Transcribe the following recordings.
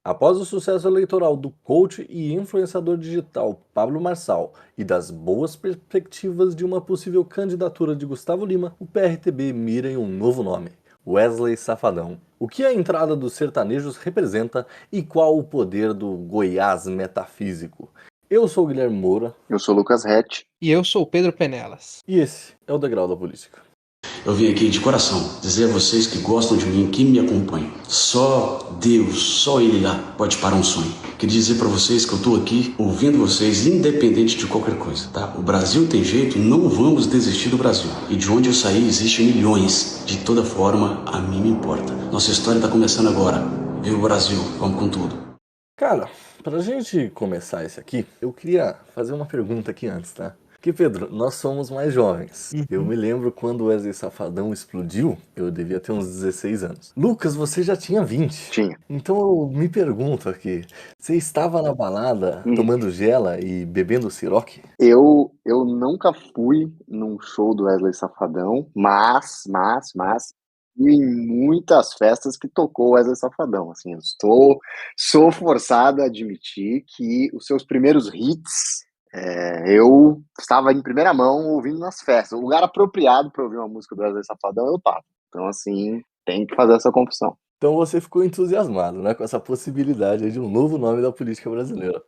Após o sucesso eleitoral do coach e influenciador digital Pablo Marçal e das boas perspectivas de uma possível candidatura de Gustavo Lima, o PRTB mira em um novo nome: Wesley Safadão. O que a entrada dos sertanejos representa e qual o poder do Goiás metafísico? Eu sou o Guilherme Moura. Eu sou o Lucas Rett. E eu sou o Pedro Penelas. E esse é o Degrau da Política. Eu vim aqui de coração dizer a vocês que gostam de mim, que me acompanham. Só Deus, só Ele lá pode parar um sonho. Queria dizer pra vocês que eu tô aqui ouvindo vocês independente de qualquer coisa, tá? O Brasil tem jeito, não vamos desistir do Brasil. E de onde eu saí existem milhões. De toda forma, a mim me importa. Nossa história tá começando agora. Viva o Brasil, vamos com tudo. Cara, pra gente começar esse aqui, eu queria fazer uma pergunta aqui antes, tá? Porque, Pedro, nós somos mais jovens. Eu me lembro quando o Wesley Safadão explodiu, eu devia ter uns 16 anos. Lucas, você já tinha 20. Tinha. Então eu me pergunto aqui, você estava na balada tomando gela e bebendo siroque? Eu nunca fui num show do Wesley Safadão, mas fui em muitas festas que tocou o Wesley Safadão. Assim, sou forçado a admitir que os seus primeiros hits eu estava em primeira mão ouvindo nas festas. O lugar apropriado para ouvir uma música do Wesley Safadão eu tava. Então, assim, tem que fazer essa confissão. Então você ficou entusiasmado, né, com essa possibilidade de um novo nome da política brasileira.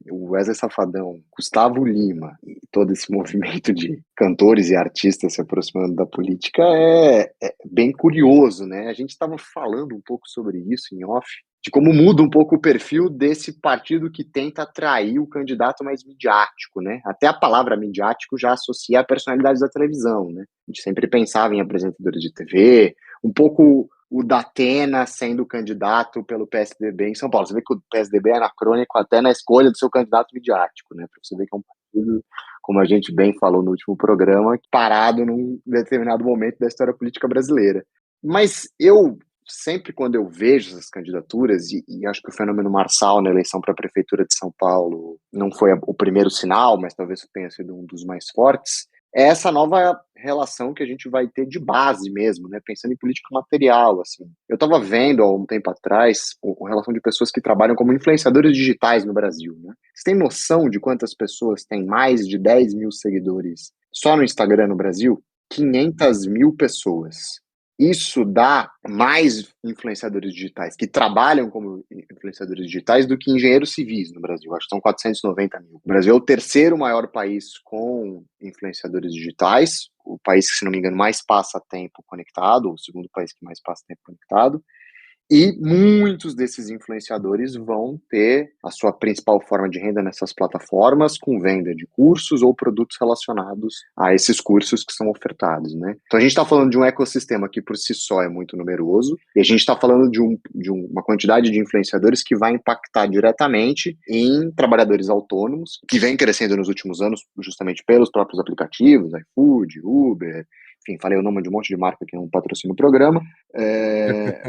O Wesley Safadão, Gustavo Lima e todo esse movimento de cantores e artistas se aproximando da política é bem curioso, né? A gente estava falando um pouco sobre isso em off, de como muda um pouco o perfil desse partido que tenta atrair o candidato mais midiático, né? Até a palavra midiático já associa a personalidades da televisão, né? A gente sempre pensava em apresentadores de TV, um pouco o Datena sendo candidato pelo PSDB em São Paulo. Você vê que o PSDB é anacrônico até na escolha do seu candidato midiático, né? Para você ver que é um partido, como a gente bem falou no último programa, parado num determinado momento da história política brasileira. Mas eu sempre quando eu vejo essas candidaturas, e acho que o fenômeno Marçal na eleição para a Prefeitura de São Paulo não foi o primeiro sinal, mas talvez tenha sido um dos mais fortes, é essa nova relação que a gente vai ter de base mesmo, né? Pensando em política material, assim. Eu estava vendo há um tempo atrás a relação de pessoas que trabalham como influenciadores digitais no Brasil, né? Você tem noção de quantas pessoas têm mais de 10 mil seguidores só no Instagram no Brasil? 500 mil pessoas. Isso dá mais influenciadores digitais que trabalham como influenciadores digitais do que engenheiros civis no Brasil. Acho que são 490 mil. O Brasil é o terceiro maior país com influenciadores digitais, o país que, se não me engano, mais passa tempo conectado, ou o segundo país que mais passa tempo conectado. E muitos desses influenciadores vão ter a sua principal forma de renda nessas plataformas, com venda de cursos ou produtos relacionados a esses cursos que são ofertados, né? Então a gente está falando de um ecossistema que por si só é muito numeroso, e a gente está falando de uma quantidade de influenciadores que vai impactar diretamente em trabalhadores autônomos, que vem crescendo nos últimos anos justamente pelos próprios aplicativos, iFood, Uber, enfim, falei o nome de um monte de marca que não patrocina o programa,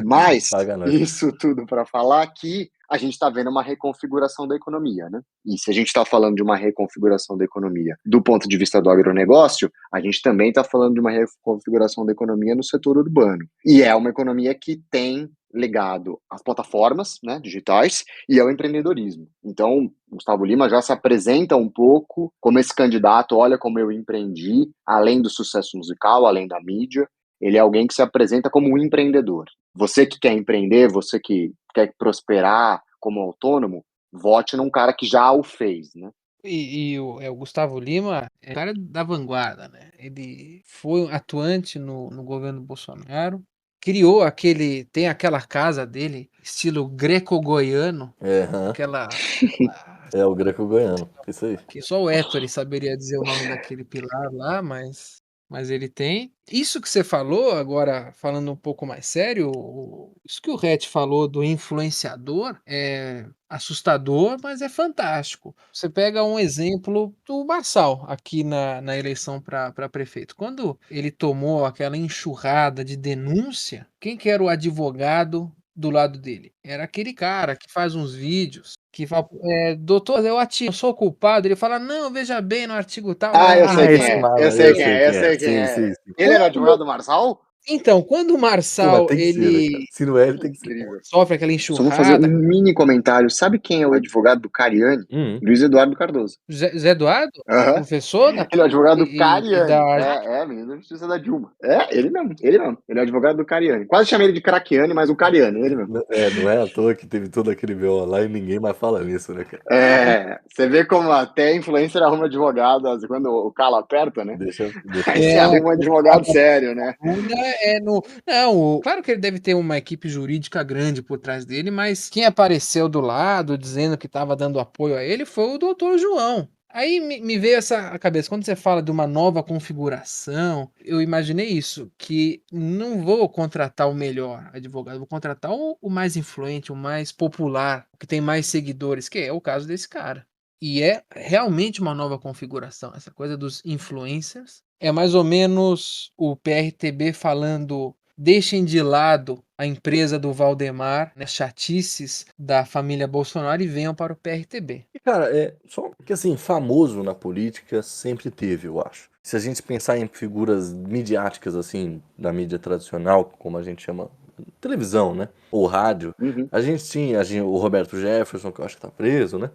mas isso tudo para falar que a gente está vendo uma reconfiguração da economia, né? E se a gente está falando de uma reconfiguração da economia do ponto de vista do agronegócio, a gente também está falando de uma reconfiguração da economia no setor urbano. E é uma economia que tem ligado às plataformas, né, digitais e ao empreendedorismo. Então, Gustavo Lima já se apresenta um pouco como esse candidato, olha como eu empreendi, além do sucesso musical, além da mídia, ele é alguém que se apresenta como um empreendedor. Você que quer empreender, você que quer prosperar como autônomo, vote num cara que já o fez, né? O Gustavo Lima é um cara da vanguarda, né? Ele foi atuante no governo Bolsonaro, tem aquela casa dele, estilo greco-goiano, aquela... É o greco-goiano, isso aí. Que só o Ettore saberia dizer o nome daquele pilar lá, mas ele tem. Isso que você falou, agora falando um pouco mais sério, isso que o Rett falou do influenciador é assustador, mas é fantástico. Você pega um exemplo do Marçal aqui na eleição para prefeito. Quando ele tomou aquela enxurrada de denúncia, quem que era o advogado do lado dele? Era aquele cara que faz uns vídeos que fala, doutor, eu sou o culpado. Ele fala, não, veja bem no artigo tal. Eu sei quem é. Ele era advogado do Marçal? Então, quando o Pô, mas Marçal, tem que ser, né, cara? ele Se não é, ele tem que ser. Incrível. sofre aquela Só vou fazer enxurrada. um mini comentário. Sabe quem é o advogado do Cariani? Luiz Eduardo Cardoso. Zé Eduardo? Aham. Professor da Ele é o advogado do e Cariani. da Menino da Justiça da Dilma. Ele mesmo, ele mesmo. Ele é o advogado do Cariani. Quase chamei ele de Craquiani, mas o Cariani, ele mesmo. Não é à toa que teve todo aquele BO lá e ninguém mais fala nisso, né, cara? Você vê como até influencer arruma advogado, quando o calo aperta, né? Deixa Aí você arruma um advogado sério, né? bunda é no. Não, claro que ele deve ter uma equipe jurídica grande por trás dele, mas quem apareceu do lado dizendo que estava dando apoio a ele foi o doutor João. Aí me veio essa a cabeça, quando você fala de uma nova configuração, eu imaginei isso, que não vou contratar o melhor advogado, vou contratar o mais influente, o mais popular, o que tem mais seguidores, que é o caso desse cara. E é realmente uma nova configuração, essa coisa dos influencers. É mais ou menos o PRTB falando: deixem de lado a empresa do Valdemar, né, chatices da família Bolsonaro e venham para o PRTB. E, cara, só que assim, famoso na política sempre teve, eu acho. Se a gente pensar em figuras midiáticas, assim, da mídia tradicional, como a gente chama, televisão, né? Ou rádio, Uhum. a gente tinha o Roberto Jefferson, que eu acho que tá preso, né?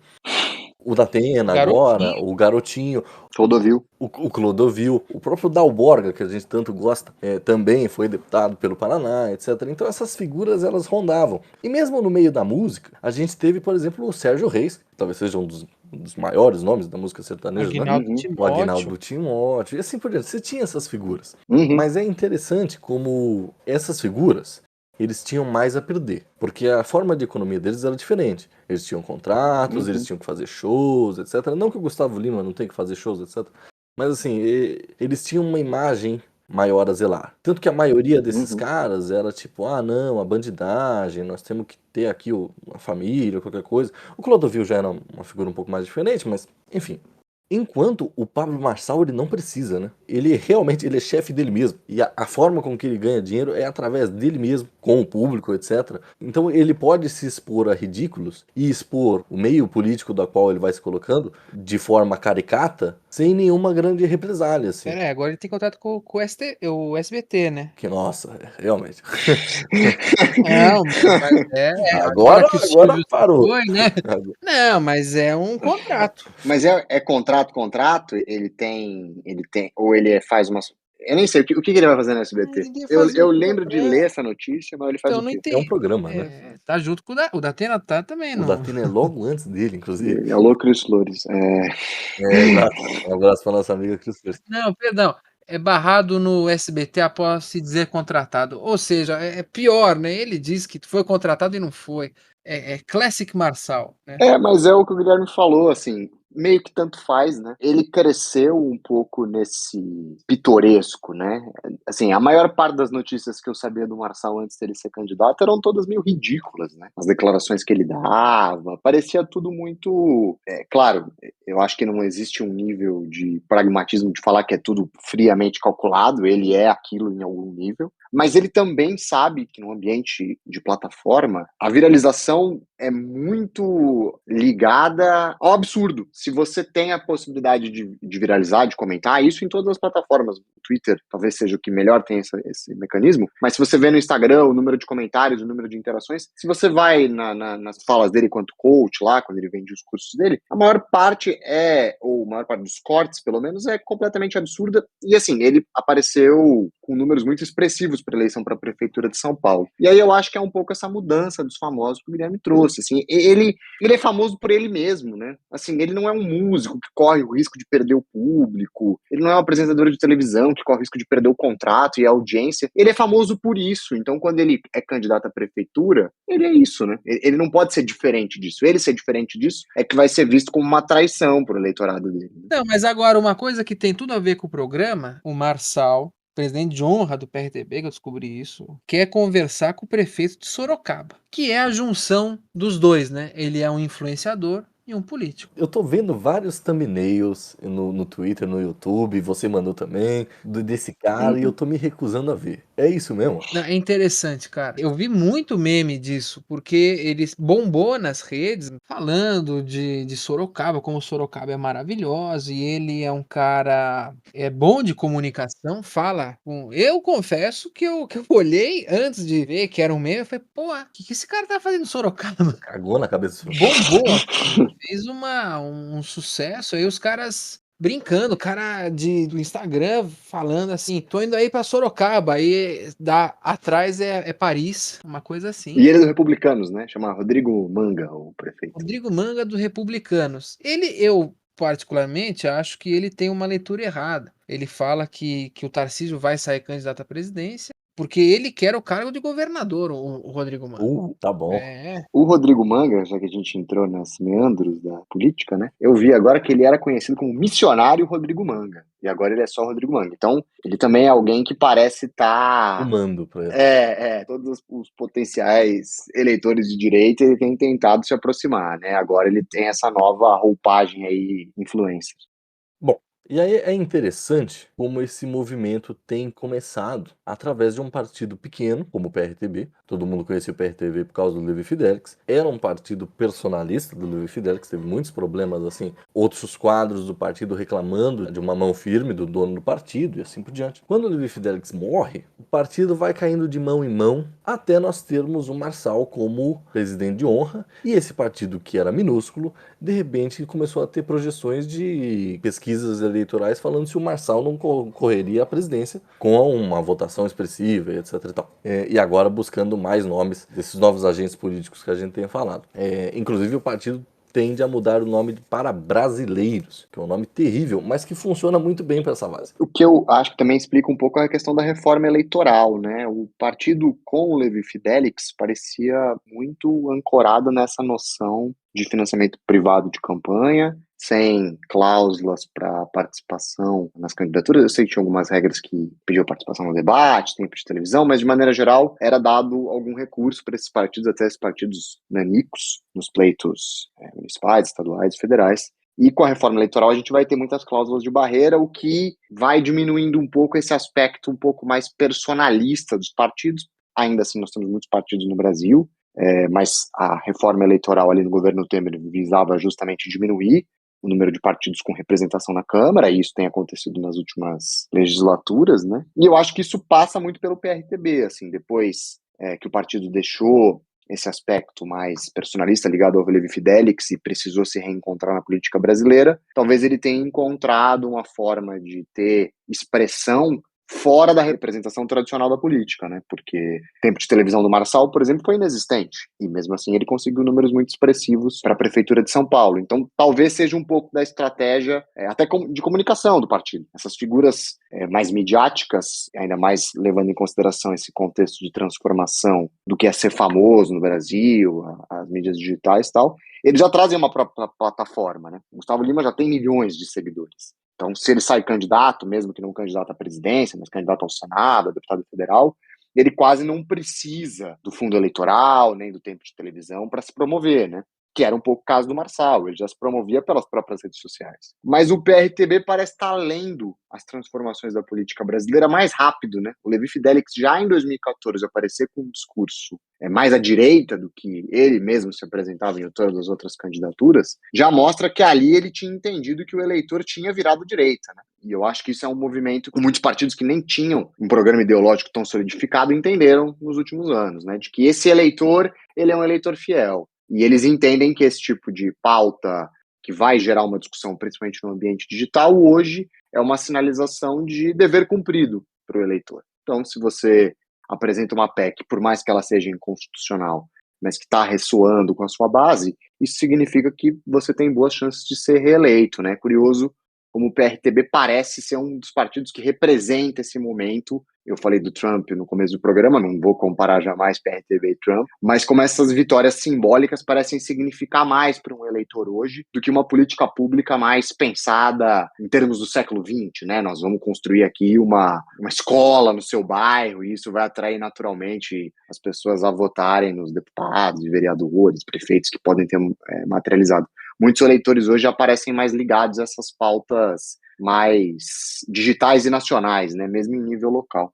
O Datena agora, Garotinho. o Garotinho, Clodovil. o Clodovil, o próprio Dalborga, que a gente tanto gosta, também foi deputado pelo Paraná, etc. Então essas figuras, elas rondavam. E mesmo no meio da música, a gente teve, por exemplo, o Sérgio Reis, que talvez seja um dos maiores nomes da música sertaneja, né? Aguinaldo Uhum. O Aguinaldo Timóteo. Timóteo, e assim por diante. Você tinha essas figuras. Uhum. Mas é interessante como essas figuras, eles tinham mais a perder, porque a forma de economia deles era diferente. Eles tinham contratos, eles tinham que fazer shows, etc. Não que o Gustavo Lima não tenha que fazer shows, etc. Mas assim, eles tinham uma imagem maior a zelar. Tanto que a maioria desses caras era tipo, ah não, a bandidagem, nós temos que ter aqui uma família, qualquer coisa. O Clodovil já era uma figura um pouco mais diferente, mas enfim. Enquanto o Pablo Marçal, ele não precisa, né? Ele realmente ele é chefe dele mesmo. E a forma com que ele ganha dinheiro é através dele mesmo, com o público, etc. Então ele pode se expor a ridículos e expor o meio político da qual ele vai se colocando de forma caricata, sem nenhuma grande represália, assim. Pera aí, agora ele tem contato com o SBT, né? Que, nossa, realmente. Não, mas agora Agora que o Silvio se parou. foi, né? Não, mas é um contrato. Mas é contrato? Ele tem, ou ele faz umas. Eu nem sei o que ele vai fazer no SBT. Ele ia fazer Eu um lembro de programa. ler essa notícia, mas ele faz Então, o não quê? É um entendi. programa, né? Tá junto com o Datena, tá também, O não. Datena é logo antes dele, inclusive. Alô, Cris Flores. Exato. Um abraço para nossa amiga Cris Flores. Não, perdão. É barrado no SBT após se dizer contratado. Ou seja, é pior, né? Ele diz que foi contratado e não foi. É Classic Marçal, né? Mas é o que o Guilherme falou, assim, meio que tanto faz, né? Ele cresceu um pouco nesse pitoresco, né? Assim, a maior parte das notícias que eu sabia do Marçal antes dele ser candidato eram todas meio ridículas, né? As declarações que ele dava, parecia tudo muito. Claro, eu acho que não existe um nível de pragmatismo de falar que é tudo friamente calculado, ele é aquilo em algum nível, mas ele também sabe que no ambiente de plataforma, a viralização é muito ligada ao absurdo. Se você tem a possibilidade de viralizar, de comentar, isso em todas as plataformas. O Twitter talvez seja o que melhor tem esse mecanismo, mas se você vê no Instagram o número de comentários, o número de interações, se você vai nas falas dele quanto coach lá, quando ele vende os cursos dele, a maior parte ou a maior parte dos cortes, pelo menos, é completamente absurda. E assim, ele apareceu com números muito expressivos para eleição para a prefeitura de São Paulo. E aí eu acho que é um pouco essa mudança dos famosos que o Guilherme trouxe. Assim, ele é famoso por ele mesmo, né? Assim, ele não é um músico que corre o risco de perder o público, ele não é um apresentador de televisão que corre o risco de perder o contrato e a audiência. Ele é famoso por isso. Então, quando ele é candidato à prefeitura, ele é isso, né? Ele não pode ser diferente disso. Ele ser diferente disso é que vai ser visto como uma traição para o eleitorado dele. Não, mas agora uma coisa que tem tudo a ver com o programa, o Marçal, presidente de honra do PRTB, que eu descobri isso, quer conversar com o prefeito de Sorocaba, que é a junção dos dois, né? Ele é um influenciador e um político. Eu tô vendo vários thumbnails no Twitter, no YouTube, você mandou também, desse cara, e eu tô me recusando a ver. É isso mesmo? Não, é interessante, cara. Eu vi muito meme disso, porque ele bombou nas redes falando de Sorocaba, como Sorocaba é maravilhosa, e ele é um cara bom de comunicação, fala com... Eu confesso que eu olhei antes de ver que era um meme, eu falei, pô, o que esse cara tá fazendo em Sorocaba? Cagou na cabeça do Bombou, assim, fez um sucesso, aí os caras brincando, o cara do Instagram falando assim, tô indo aí pra Sorocaba, aí atrás é Paris, uma coisa assim. E ele é do Republicanos, né? Chama Rodrigo Manga, o prefeito. Rodrigo Manga do Republicanos. Eu particularmente acho que ele tem uma leitura errada. Ele fala que o Tarcísio vai sair candidato à presidência porque ele quer o cargo de governador, o Rodrigo Manga. Tá bom. O Rodrigo Manga, já que a gente entrou nos meandros da política, né? Eu vi agora que ele era conhecido como missionário Rodrigo Manga. E agora ele é só Rodrigo Manga. Então, ele também é alguém que parece estar... Fumando pra ele. Todos os potenciais eleitores de direita ele tem tentado se aproximar, né? Agora ele tem essa nova roupagem aí, influencer. Bom, e aí é interessante como esse movimento tem começado através de um partido pequeno, como o PRTB. Todo mundo conhecia o PRTB por causa do Levi Fidelix. Era um partido personalista do Levi Fidelix, teve muitos problemas, assim, outros quadros do partido reclamando de uma mão firme do dono do partido e assim por diante. Quando o Levi Fidelix morre, o partido vai caindo de mão em mão até nós termos o Marçal como presidente de honra, e esse partido que era minúsculo, de repente começou a ter projeções de pesquisas eleitorais falando se o Marçal não correria à presidência com uma votação expressiva, etc e tal. E agora buscando mais nomes desses novos agentes políticos que a gente tem falado. Inclusive o partido tende a mudar o nome para Brasileiros, que é um nome terrível, mas que funciona muito bem para essa base. O que eu acho que também explica um pouco a questão da reforma eleitoral, né? O partido com o Levi Fidelix parecia muito ancorado nessa noção de financiamento privado de campanha, sem cláusulas para participação nas candidaturas. Eu sei que tinha algumas regras que pediam participação no debate, tempo de televisão, mas de maneira geral era dado algum recurso para esses partidos, até esses partidos nanicos, nos pleitos municipais, estaduais e federais. E com a reforma eleitoral a gente vai ter muitas cláusulas de barreira, o que vai diminuindo um pouco esse aspecto um pouco mais personalista dos partidos. Ainda assim, nós temos muitos partidos no Brasil, mas a reforma eleitoral ali no governo Temer visava justamente diminuir o número de partidos com representação na Câmara, e isso tem acontecido nas últimas legislaturas, né? E eu acho que isso passa muito pelo PRTB, assim, depois que o partido deixou esse aspecto mais personalista ligado ao Levi Fidelix e precisou se reencontrar na política brasileira, talvez ele tenha encontrado uma forma de ter expressão fora da representação tradicional da política, né? Porque o tempo de televisão do Marçal, por exemplo, foi inexistente. E mesmo assim ele conseguiu números muito expressivos para a Prefeitura de São Paulo. Então talvez seja um pouco da estratégia até de comunicação do partido. Essas figuras mais midiáticas, ainda mais levando em consideração esse contexto de transformação do que é ser famoso no Brasil, as mídias digitais e tal, eles já trazem uma própria plataforma, né? O Gustavo Lima já tem milhões de seguidores. Então, se ele sai candidato, mesmo que não candidato à presidência, mas candidato ao Senado, a deputado federal, ele quase não precisa do fundo eleitoral, nem do tempo de televisão para se promover, né? Que era um pouco o caso do Marçal, ele já se promovia pelas próprias redes sociais. Mas o PRTB parece estar lendo as transformações da política brasileira mais rápido, né? O Levi Fidelix já em 2014 aparecer com um discurso mais à direita do que ele mesmo se apresentava em todas as outras candidaturas, já mostra que ali ele tinha entendido que o eleitor tinha virado direita, né? E eu acho que isso é um movimento que muitos partidos que nem tinham um programa ideológico tão solidificado entenderam nos últimos anos, né? De que esse eleitor, ele é um eleitor fiel. E eles entendem que esse tipo de pauta que vai gerar uma discussão, principalmente no ambiente digital, hoje é uma sinalização de dever cumprido para o eleitor. Então, se você apresenta uma PEC, por mais que ela seja inconstitucional, mas que está ressoando com a sua base, isso significa que você tem boas chances de ser reeleito, né? Curioso como o PRTB parece ser um dos partidos que representa esse momento. Eu falei do Trump no começo do programa, não vou comparar jamais PRTB e Trump, mas como essas vitórias simbólicas parecem significar mais para um eleitor hoje do que uma política pública mais pensada em termos do século XX, né? Nós vamos construir aqui uma escola no seu bairro e isso vai atrair naturalmente as pessoas a votarem nos deputados, vereadores, prefeitos que podem ter materializado. muitos eleitores hoje já parecem mais ligados a essas pautas mais digitais e nacionais, né? Mesmo em nível local.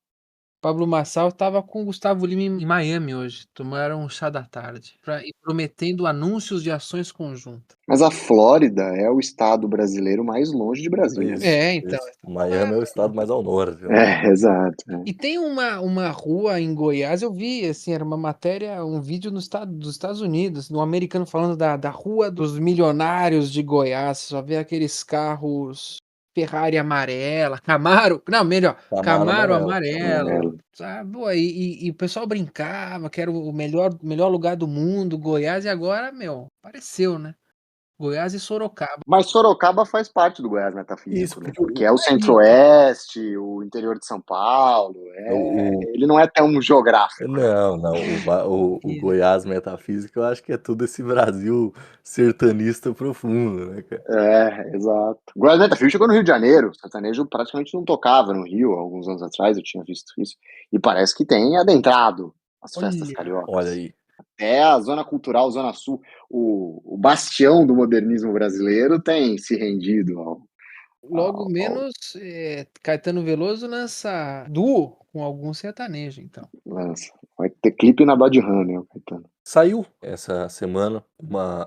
Pablo Marçal estava com o Gustavo Lima em Miami hoje, tomaram um chá da tarde, e prometendo anúncios de ações conjuntas. Mas a Flórida é o estado brasileiro mais longe de Brasília. Isso, Então. isso. Miami é o estado mais ao norte, né? Exato. E tem uma rua em Goiás, eu vi, assim, era uma matéria, um vídeo dos Estados Unidos, um americano falando da rua dos milionários de Goiás, só vê aqueles carros Ferrari amarela, Camaro, não, melhor, Camaro amarelo, sabe? Pô, e o pessoal brincava que era o melhor lugar do mundo, Goiás, e agora, apareceu, né? Goiás e Sorocaba. Mas Sorocaba faz parte do Goiás metafísico, Isso, né? porque Porque é o centro-oeste, o interior de São Paulo, ele não é tão geográfico. Não, o Goiás metafísico, eu acho que é tudo esse Brasil sertanista profundo, né, cara? Exato. O Goiás metafísico chegou no Rio de Janeiro, o sertanejo praticamente não tocava no Rio, há alguns anos atrás eu tinha visto isso, e parece que tem adentrado as festas cariocas. Olha aí. É a zona cultural, zona sul, o bastião do modernismo brasileiro tem se rendido Logo menos Caetano Veloso lança duo com algum sertanejo, então. Lança. Vai ter clipe na Bad Runner, Caetano. Saiu essa semana,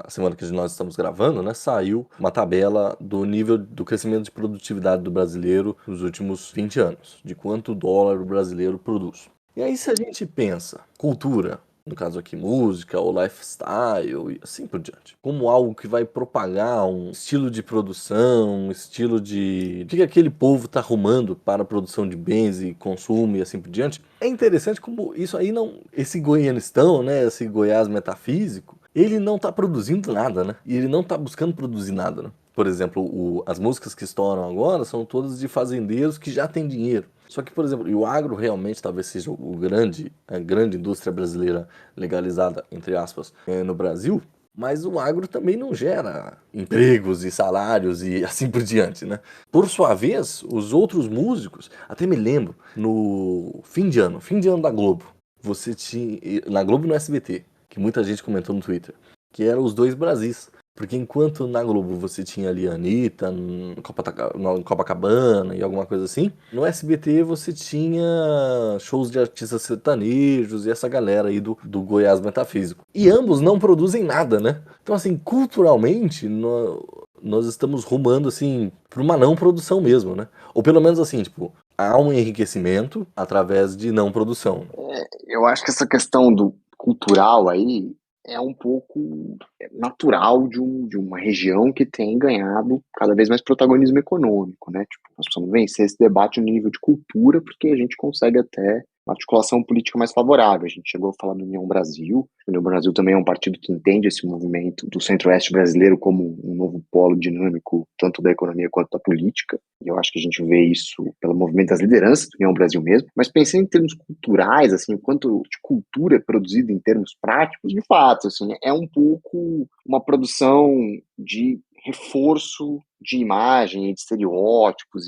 a semana que nós estamos gravando, né? Saiu uma tabela do nível do crescimento de produtividade do brasileiro nos últimos 20 anos, de quanto o dólar o brasileiro produz. E aí, se a gente pensa cultura, no caso aqui música ou lifestyle e assim por diante, como algo que vai propagar um estilo de produção, um estilo de o que aquele povo está arrumando para a produção de bens e consumo e assim por diante, é interessante como isso aí não, esse goianistão, né, esse Goiás metafísico, ele não está produzindo nada, né, e ele não está buscando produzir nada, né. Por exemplo, as músicas que estouram agora são todas de fazendeiros que já têm dinheiro. Só que, por exemplo, e o agro realmente talvez seja a grande indústria brasileira legalizada, entre aspas, no Brasil, mas o agro também não gera empregos e salários e assim por diante, né? Por sua vez, os outros músicos, até me lembro, no fim de ano da Globo, você tinha, na Globo e no SBT, que muita gente comentou no Twitter, que eram os dois Brasis. Porque enquanto na Globo você tinha ali a Anitta, no Copacabana e alguma coisa assim, no SBT você tinha shows de artistas sertanejos e essa galera aí do Goiás metafísico. E ambos não produzem nada, né? Então, assim, culturalmente, nós estamos rumando, assim, para uma não produção mesmo, né? Ou pelo menos assim, tipo, há um enriquecimento através de não produção. Eu acho que essa questão do cultural aí é um pouco natural de uma região que tem ganhado cada vez mais protagonismo econômico, né? Tipo, nós precisamos vencer esse debate no nível de cultura, porque a gente consegue até uma articulação política mais favorável. A gente chegou a falar do União Brasil. O União Brasil também é um partido que entende esse movimento do centro-oeste brasileiro como um novo polo dinâmico, tanto da economia quanto da política. E eu acho que a gente vê isso pelo movimento das lideranças do União Brasil mesmo. Mas pensando em termos culturais, assim, o quanto de cultura é produzida em termos práticos, de fato, assim, é um pouco uma produção de reforço de imagem, de estereótipos,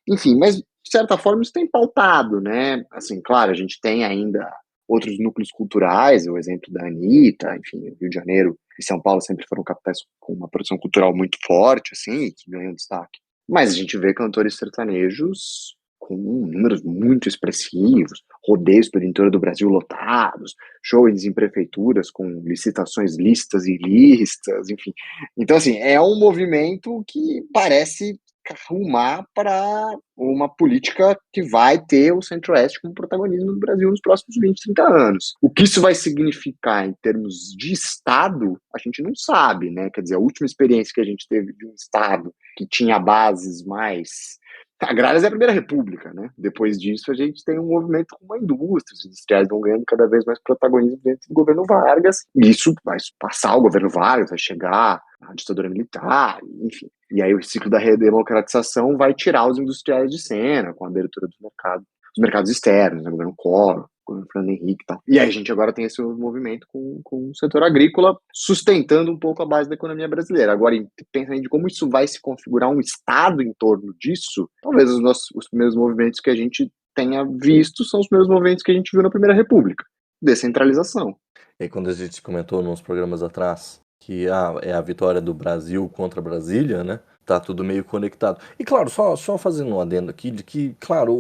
enfim, mas de certa forma isso tem pautado, né? Assim, claro, a gente tem ainda outros núcleos culturais, o exemplo da Anitta, enfim, o Rio de Janeiro e São Paulo sempre foram capitais com uma produção cultural muito forte, assim, que ganham destaque. Mas a gente vê cantores sertanejos com números muito expressivos, rodeios pelo interior do Brasil lotados, shows em prefeituras com licitações lícitas e ilícitas, enfim. Então, assim, é um movimento que parece arrumar para uma política que vai ter o Centro-Oeste como protagonismo do Brasil nos próximos 20, 30 anos. O que isso vai significar em termos de Estado, a gente não sabe, né? Quer dizer, a última experiência que a gente teve de um Estado que tinha bases mais agrárias é a Primeira República, né? Depois disso, a gente tem um movimento com uma indústria, os industriais vão ganhando cada vez mais protagonismo dentro do governo Vargas, e isso vai passar o governo Vargas, vai chegar a ditadura militar, enfim. E aí o ciclo da redemocratização vai tirar os industriais de cena, com a abertura do mercado, dos mercados externos, né? Governo Collor, governo Fernando Henrique e tal. E aí a gente agora tem esse movimento com o setor agrícola sustentando um pouco a base da economia brasileira. Agora, pensando em como isso vai se configurar um Estado em torno disso, talvez os primeiros movimentos que a gente tenha visto são os primeiros movimentos que a gente viu na Primeira República. Descentralização. E aí, quando a gente comentou nos programas atrás que é a vitória do Brasil contra Brasília, né? Tá tudo meio conectado. E claro, só fazendo um adendo aqui de que, claro,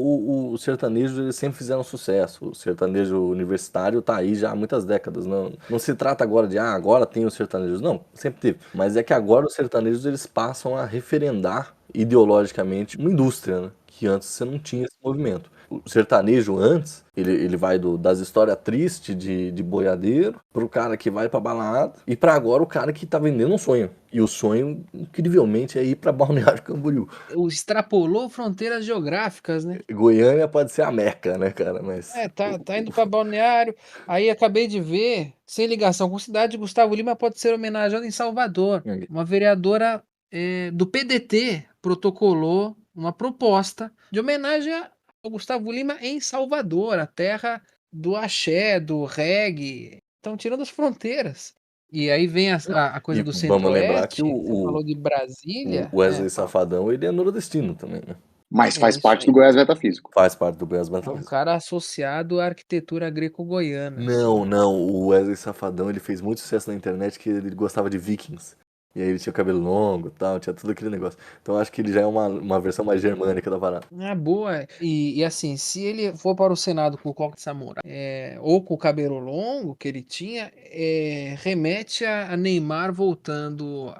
os sertanejos eles sempre fizeram sucesso. O sertanejo universitário tá aí já há muitas décadas. Não se trata agora de, agora tem os sertanejos. Não, sempre teve. Mas é que agora os sertanejos eles passam a referendar ideologicamente uma indústria, né? Que antes você não tinha esse movimento. O sertanejo antes, ele vai das histórias tristes de boiadeiro pro cara que vai pra balada e pra agora o cara que tá vendendo um sonho. E o sonho, incrivelmente, é ir pra Balneário Camboriú. Extrapolou fronteiras geográficas, né? Goiânia pode ser a Meca, né, cara? Mas. Tá indo pra Balneário. Aí acabei de ver, sem ligação com cidade, Gustavo Lima pode ser homenageado em Salvador. Uma vereadora do PDT protocolou uma proposta de homenagem ao Gustavo Lima em Salvador, a terra do axé, do reggae. Estão tirando as fronteiras. E aí vem a coisa E do vamos lembrar Centro-Oeste, que você falou de Brasília. o Wesley Safadão, ele é nordestino também, né? Mas faz isso parte aí. do Goiás Metafísico. Faz parte do Goiás É um Metafísico. cara associado à arquitetura greco-goiana. Não, o Wesley Safadão, ele fez muito sucesso na internet que ele gostava de Vikings. E aí ele tinha o cabelo longo e tal, tinha tudo aquele negócio. Então eu acho que ele já é uma versão mais germânica da parada. Boa. E assim, se ele for para o Senado com o coque de samurai, ou com o cabelo longo que ele tinha, remete a Neymar voltando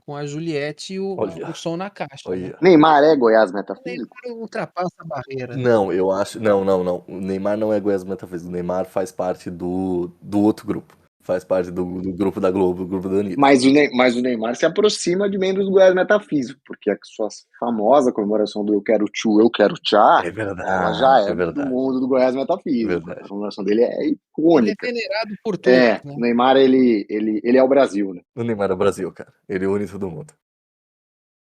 com a Juliette e Olha, o som na caixa, né? olha. Neymar é Goiás O Metafísico? Neymar ultrapassa a barreira, né? Não, eu acho. Não. O Neymar não é Goiás Metafísico. O Neymar faz parte do outro grupo. Faz parte do grupo da Globo, do grupo da Anitta. Mas o Neymar se aproxima de membros do Goiás Metafísico, porque a sua famosa comemoração do Eu Quero Tchu, Eu Quero Tchá, É verdade, ela já é é do verdade. mundo do Goiás Metafísico. Verdade. A comemoração dele é Ele é icônica. venerado por todos, né? O Neymar, ele é o Brasil, né? O Neymar é o Brasil, cara. Ele une todo mundo.